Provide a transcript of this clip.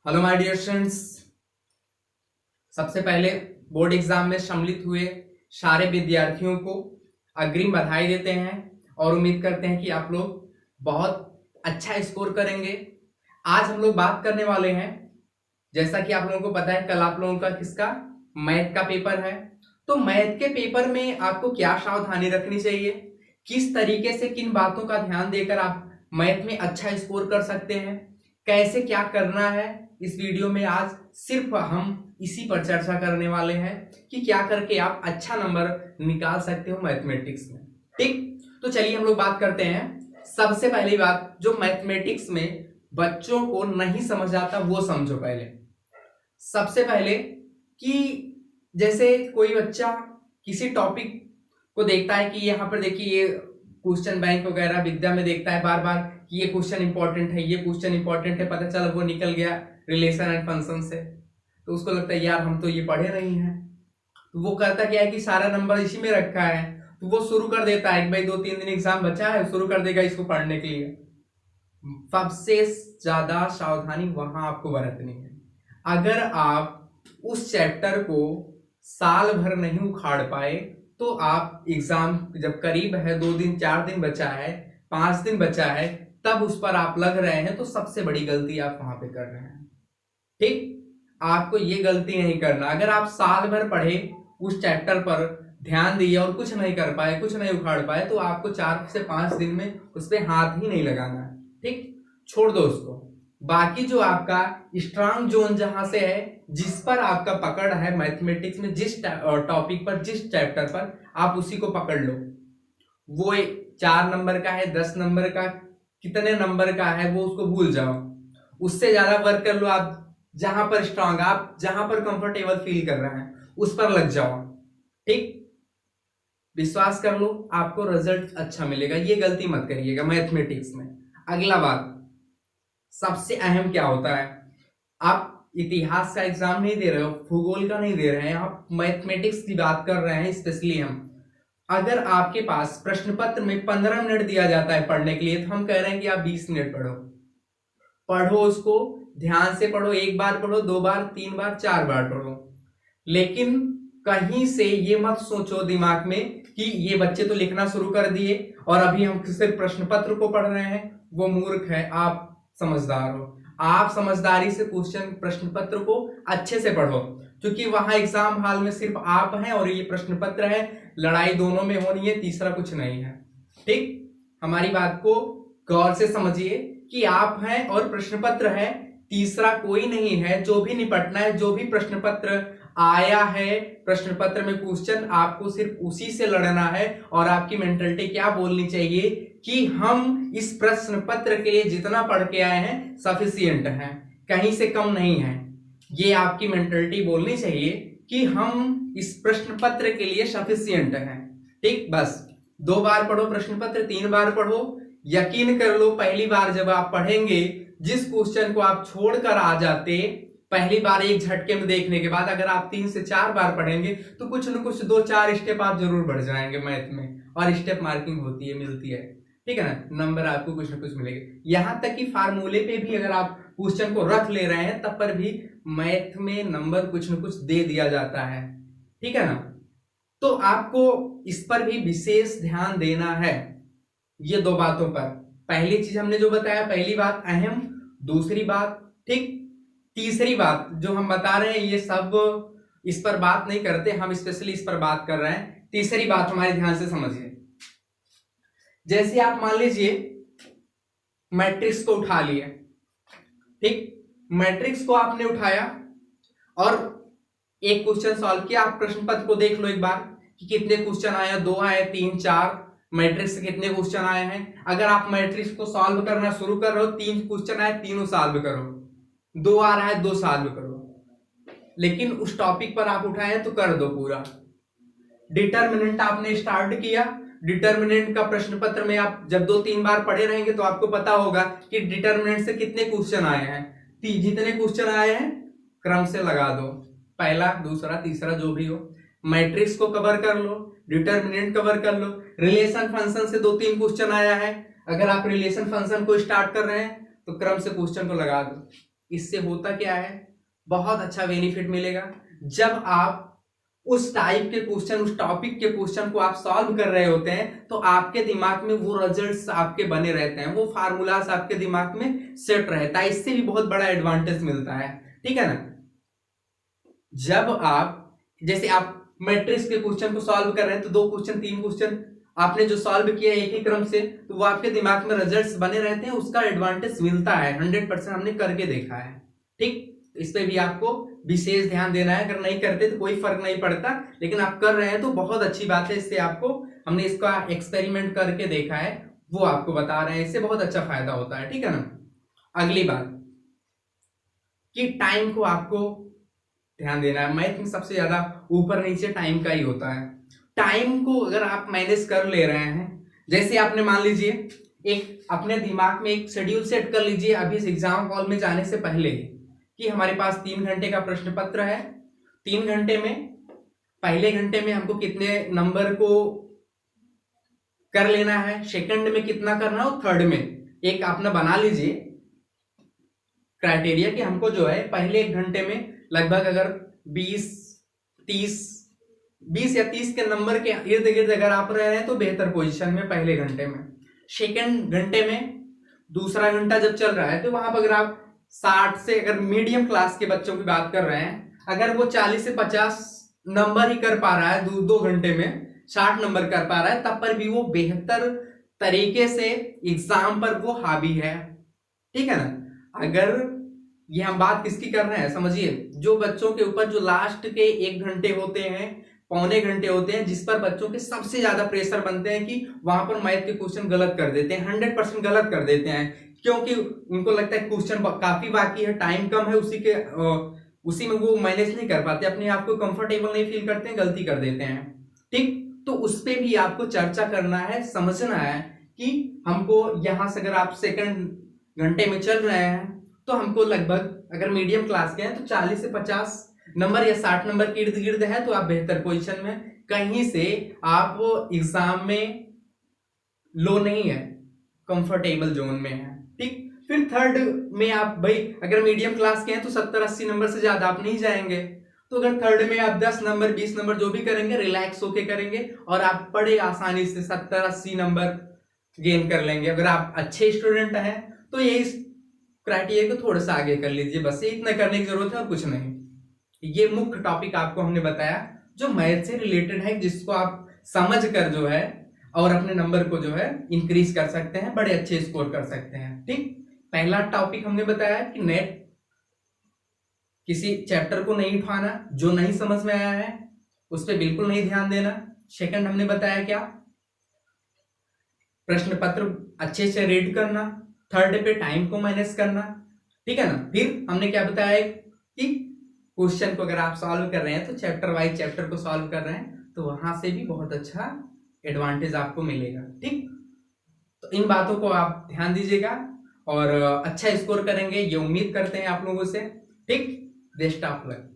Hello my dear students. सबसे पहले board exam में सम्मिलित हुए सारे विद्यार्थियों को अग्रिम बधाई देते हैं और उम्मीद करते हैं कि आप लोग बहुत अच्छा स्कोर करेंगे। आज हम लोग बात करने वाले हैं, जैसा कि आप लोगों को पता है, कल आप लोगों का किसका मैथ का पेपर है। तो मैथ के पेपर में आपको क्या सावधानी रखनी चाहिए, किस तरीके से किन बातों का ध्यान देकर आप मैथ में अच्छा स्कोर कर सकते हैं, कैसे क्या करना है, इस वीडियो में आज सिर्फ हम इसी पर चर्चा करने वाले हैं कि क्या करके आप अच्छा नंबर निकाल सकते हो मैथमेटिक्स में। ठीक, तो चलिए हम लोग बात करते हैं। सबसे पहली बात, जो मैथमेटिक्स में बच्चों को नहीं समझ आता वो समझो। पहले सबसे पहले कि जैसे कोई बच्चा किसी टॉपिक को देखता है कि यहाँ पर देखिए ये क्वेश्चन बैंक वगैरह विद्या में देखता है बार बार कि ये क्वेश्चन इंपॉर्टेंट है, ये क्वेश्चन इंपॉर्टेंट है, पता चला वो निकल गया रिलेशन एंड फंक्शन से, तो उसको लगता है यार हम तो ये पढ़े नहीं हैं। तो वो करता क्या है कि सारा नंबर इसी में रखा है, तो वो शुरू कर देता है कि भाई 2-3 दिन एग्जाम बचा है, शुरू कर देगा इसको पढ़ने के लिए। सबसे ज्यादा सावधानी वहां आपको बरतनी है। अगर आप उस चैप्टर को साल भर नहीं उखाड़ पाए तो आप एग्जाम जब करीब है, 2 दिन 4 दिन बचा है, 5 दिन बचा है, तब उस पर आप लग रहे हैं, तो सबसे बड़ी गलती आप वहां पे कर रहे हैं। ठीक, आपको ये गलती नहीं करना। अगर आप साल भर पढ़े, उस चैप्टर पर ध्यान दिए और कुछ नहीं कर पाए, कुछ नहीं उखाड़ पाए, तो आपको 4 से 5 दिन में उस पर हाथ ही नहीं लगाना है। ठीक, छोड़ दो उसको। बाकी जो आपका स्ट्रांग जोन जहां से है, जिस पर आपका पकड़ है मैथमेटिक्स में, जिस टॉपिक पर, जिस चैप्टर पर, आप उसी को पकड़ लो। वो 4 नंबर का है, 10 नंबर का, कितने नंबर का है, वो उसको भूल जाओ। उससे ज्यादा वर्क कर लो। आप जहां पर स्ट्रांग, आप जहां पर कंफर्टेबल फील कर रहे हैं, उस पर लग जाओ। ठीक, विश्वास कर लो, आपको रिजल्ट अच्छा मिलेगा। ये गलती मत करिएगा मैथमेटिक्स में। अगला बात, सबसे अहम क्या होता है, आप इतिहास का एग्जाम नहीं दे रहे हो, भूगोल का नहीं दे रहे हैं, आप मैथमेटिक्स की बात कर रहे हैं स्पेशली हम। अगर आपके पास प्रश्न पत्र में 15 मिनट दिया जाता है पढ़ने के लिए, तो हम कह रहे हैं कि आप 20 मिनट पढ़ो। पढ़ो, उसको ध्यान से पढ़ो, 1 बार पढ़ो, 2 बार, 3 बार, 4 बार पढ़ो। लेकिन कहीं से ये मत सोचो दिमाग में कि ये बच्चे तो लिखना शुरू कर दिए और अभी हम सिर्फ प्रश्न पत्र को पढ़ रहे हैं। वो मूर्ख है, आप समझदार हो। आप समझदारी से क्वेश्चन प्रश्न पत्र को अच्छे से पढ़ो, क्योंकि वहां एग्जाम हॉल में सिर्फ आप हैं और ये प्रश्न पत्र है। लड़ाई दोनों में होनी है, तीसरा कुछ नहीं है। ठीक, हमारी बात को गौर से समझिए कि आप हैं और प्रश्न पत्र है, तीसरा कोई नहीं है। जो भी निपटना है, जो भी प्रश्न पत्र आया है, प्रश्न पत्र में क्वेश्चन, आपको सिर्फ उसी से लड़ना है। और आपकी मेंटलिटी क्या बोलनी चाहिए कि हम इस प्रश्न पत्र के लिए जितना पढ़ के आए हैं सफिशियंट है, कहीं से कम नहीं है। ये आपकी मेंटलिटी बोलनी चाहिए कि हम इस प्रश्न पत्र के लिए सफिशियंट है। ठीक, बस 2 बार पढ़ो प्रश्न पत्र, 3 बार पढ़ो। यकीन कर लो, पहली बार जब आप पढ़ेंगे, जिस क्वेश्चन को आप छोड़कर आ जाते पहली बार एक झटके में देखने के बाद, अगर आप 3 से 4 बार पढ़ेंगे तो कुछ न कुछ 2-4 स्टेप आप जरूर बढ़ जाएंगे मैथ में। और स्टेप मार्किंग होती है, मिलती है, ठीक है ना, नंबर आपको कुछ न कुछ मिलेगा। यहां तक कि फार्मूले पे भी अगर आप क्वेश्चन को रख ले रहे हैं, तब पर भी मैथ में नंबर कुछ न कुछ दे दिया जाता है, ठीक है ना। तो आपको इस पर भी विशेष ध्यान देना है, ये 2 बातों पर। पहली चीज हमने जो बताया, पहली बात अहम, दूसरी बात ठीक, तीसरी बात जो हम बता रहे हैं, ये सब इस पर बात नहीं करते, हम स्पेशली इस पर बात कर रहे हैं। तीसरी बात हमारे ध्यान से समझिए। जैसे आप मान लीजिए मैट्रिक्स को उठा लिए, ठीक, मैट्रिक्स को आपने उठाया और एक क्वेश्चन सॉल्व किया। आप प्रश्न पत्र को देख लो एक बार कि कितने क्वेश्चन आए, 2 आए, 3, 4, मैट्रिक्स से कितने क्वेश्चन आए हैं। अगर आप मैट्रिक्स को सॉल्व करना शुरू कर रहे हो, 3 क्वेश्चन आए, तीनों सॉल्व करो। 2 आ रहा है, 2 सॉल्व करो। लेकिन उस टॉपिक पर आप उठाए तो कर दो पूरा। डिटर्मिनेंट आपने स्टार्ट किया, डिटर्मिनेंट का प्रश्न पत्र में आप जब 2-3 बार पढ़े रहेंगे तो आपको पता होगा कि डिटर्मिनेंट से कितने क्वेश्चन आए हैं। जितने क्वेश्चन आए हैं क्रम से लगा दो, पहला, दूसरा, तीसरा, जो भी हो। मैट्रिक्स को कवर कर लो, डिटर्मिनेंट कवर कर लो। रिलेशन फंक्शन से 2-3 क्वेश्चन आया है, अगर आप रिलेशन फंक्शन को स्टार्ट कर रहे हैं तो क्रम से क्वेश्चन को लगा दो। इससे होता क्या है, बहुत अच्छा बेनिफिट मिलेगा। जब आप उस टाइप के क्वेश्चन, उस टॉपिक के क्वेश्चन को आप सॉल्व कर रहे होते हैं तो आपके दिमाग में वो रिजल्ट्स आपके बने रहते हैं, वो फार्मूलास आपके दिमाग में सेट रहता है। इससे भी बहुत बड़ा एडवांटेज मिलता है, ठीक है ना। जब आप, जैसे आप मैट्रिक्स के क्वेश्चन को सॉल्व कर रहे हैं तो 2 क्वेश्चन 3 क्वेश्चन आपने जो सॉल्व किया एक ही क्रम से, तो वो आपके दिमाग में रिजल्ट्स बने रहते हैं, उसका एडवांटेज मिलता है। 100% हमने करके देखा है, ठीक। इस पे भी आपको विशेष ध्यान देना है। अगर नहीं करते तो कोई फर्क नहीं पड़ता, लेकिन आप कर रहे हैं तो बहुत अच्छी बात है। इससे आपको, हमने इसका एक्सपेरिमेंट करके देखा है, वो आपको बता रहे हैं, इससे बहुत अच्छा फायदा होता है, ठीक है ना। अगली बात कि टाइम को आपको ध्यान देना है। मैथ में सबसे ज्यादा ऊपर नीचे टाइम का ही होता है। टाइम को अगर आप मैनेज कर ले रहे हैं, जैसे आपने मान लीजिए एक अपने दिमाग में एक शेड्यूल सेट कर लीजिए अभी इस एग्जाम हॉल में जाने से पहले कि हमारे पास 3 घंटे का प्रश्न पत्र है। 3 घंटे में, पहले घंटे में हमको कितने नंबर को कर लेना है, सेकंड में कितना करना है, और थर्ड में एक अपना बना लीजिए क्राइटेरिया कि हमको जो है पहले 1 घंटे में लगभग अगर 20 या 30 के नंबर के इर्द गिर्द अगर आप रहे हैं तो बेहतर पोजीशन में पहले घंटे में। सेकंड घंटे में, दूसरा घंटा जब चल रहा है तो वहां पर अगर आप 60 से, अगर मीडियम क्लास के बच्चों की बात कर रहे हैं, अगर वो 40 से 50 नंबर ही कर पा रहा है 2 घंटे में 60 नंबर कर पा रहा है, तब पर भी वो बेहतर तरीके से एग्जाम पर वो हावी है, ठीक है ना। अगर ये हम बात किसकी कर रहे हैं समझिए, जो बच्चों के ऊपर जो लास्ट के 1 घंटे होते हैं, पौने घंटे होते हैं, जिस पर बच्चों के सबसे ज्यादा प्रेशर बनते हैं कि वहां पर मैथ के क्वेश्चन गलत कर देते हैं, 100% गलत कर देते हैं, क्योंकि उनको लगता है क्वेश्चन काफी बाकी है, टाइम कम है, उसी में वो मैनेज नहीं कर पाते, अपने आप को कंफर्टेबल नहीं फील करते हैं, गलती कर देते हैं, ठीक। तो उस पर भी आपको चर्चा करना है, समझना है कि हमको यहां से, अगर आप सेकंड घंटे में चल रहे हैं तो हमको लगभग, अगर मीडियम क्लास के हैं तो 40 से 50 नंबर या 60 नंबर के इर्द गिर्द है तो आप बेहतर पोजीशन में, कहीं से आप एग्जाम में लो नहीं है, कंफर्टेबल जोन में है, ठीक। फिर थर्ड में आप भाई अगर मीडियम क्लास के हैं तो 70-80 नंबर से ज्यादा आप नहीं जाएंगे, तो अगर थर्ड में आप 10 नंबर 20 नंबर जो भी करेंगे रिलैक्स होके करेंगे और आप बड़े आसानी से 70-80 नंबर गेन कर लेंगे। अगर आप अच्छे स्टूडेंट हैं तो यही क्राइटेरिया को थोड़ा सा आगे कर लीजिए, बस इतना करने की जरूरत है और कुछ नहीं। ये मुख्य टॉपिक आपको हमने बताया जो मैथ से रिलेटेड है, जिसको आप समझ कर जो है और अपने नंबर को जो है इंक्रीज कर सकते हैं, बड़े अच्छे स्कोर कर सकते हैं, ठीक। पहला टॉपिक हमने बताया कि नेट किसी चैप्टर को नहीं उठाना, जो नहीं समझ में आया है उस पर बिल्कुल नहीं ध्यान देना। सेकंड हमने बताया क्या, प्रश्न पत्र अच्छे से रीड करना। थर्ड पे टाइम को मैनेज करना, ठीक है ना। फिर हमने क्या बताया कि क्वेश्चन को अगर आप सॉल्व कर रहे हैं तो चैप्टर वाइज चैप्टर को सॉल्व कर रहे हैं तो वहां से भी बहुत अच्छा एडवांटेज आपको मिलेगा, ठीक। तो इन बातों को आप ध्यान दीजिएगा और अच्छा स्कोर करेंगे, ये उम्मीद करते हैं आप लोगों से, ठीक। Best of luck.